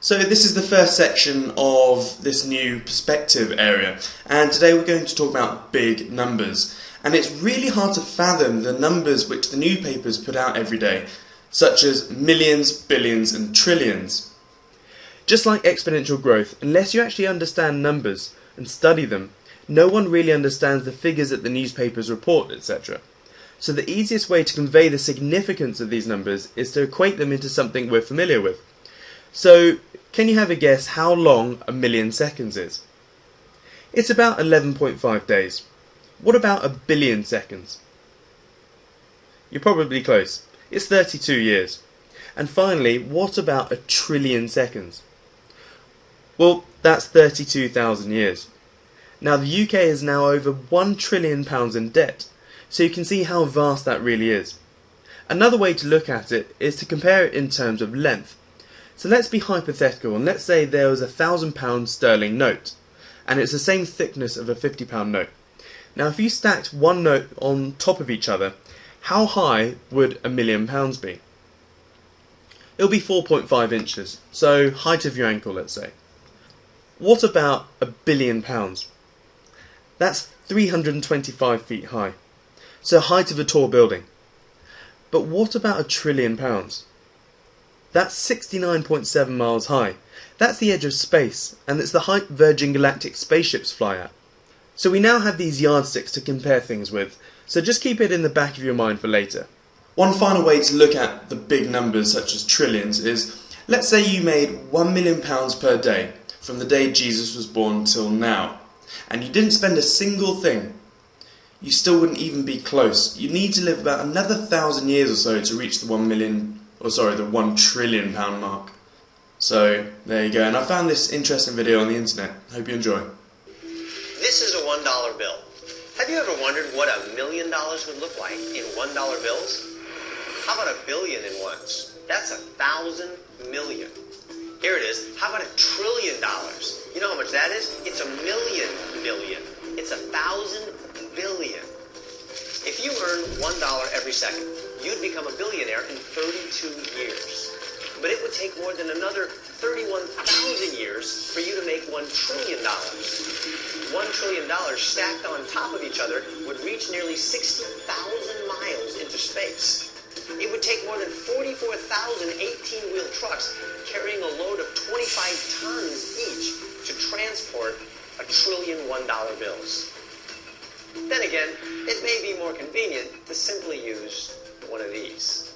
So this is the first section of this new perspective area, and today we're going to talk about big numbers. And it's really hard to fathom the numbers which the newspapers put out every day, such as millions, billions and trillions. Just like exponential growth, unless you actually understand numbers and study them, no one really understands the figures that the newspapers report, etc. So the easiest way to convey the significance of these numbers is to equate them into something we're familiar with. So, can you have a guess how long a million seconds is? It's about 11.5 days. What about a billion seconds? You're probably close. It's 32 years. And finally, what about a trillion seconds? Well, that's 32,000 years. Now, the UK is now over £1 trillion in debt, so you can see how vast that really is. Another way to look at it is to compare it in terms of length. So let's be hypothetical and let's say there was a £1,000 sterling note and it's the same thickness of a £50 note. Now if you stacked one note on top of each other, how high would £1 million be? It'll be 4.5 inches, so height of your ankle, let's say. What about £1 billion? That's 325 feet high, so height of a tall building. But what about £1 trillion? That's 69.7 miles high. That's the edge of space, and it's the height Virgin Galactic spaceships fly at. So we now have these yardsticks to compare things with, so just keep it in the back of your mind for later. One final way to look at the big numbers such as trillions is, let's say you made £1 million per day from the day Jesus was born till now, and you didn't spend a single thing. You still wouldn't even be close. You need to live about another 1,000 years or so to reach the the £1 trillion mark. So there you go, and I found this interesting video on the internet. Hope you enjoy. This is a $1 bill. Have you ever wondered what $1 million would look like in $1 bills? How about $1 billion in ones? That's 1,000 million. Here it is. How about $1 trillion? You know how much that is? It's 1 million billion. It's 1,000 billion. If you earned $1 every second, you'd become a billionaire in 32 years. But it would take more than another 31,000 years for you to make $1 trillion. $1 trillion stacked on top of each other would reach nearly 60,000 miles into space. It would take more than 44,000 18-wheel trucks carrying a load of 25 tons each to transport $1 trillion $1 bills. Then again, it may be more convenient to simply use one of these.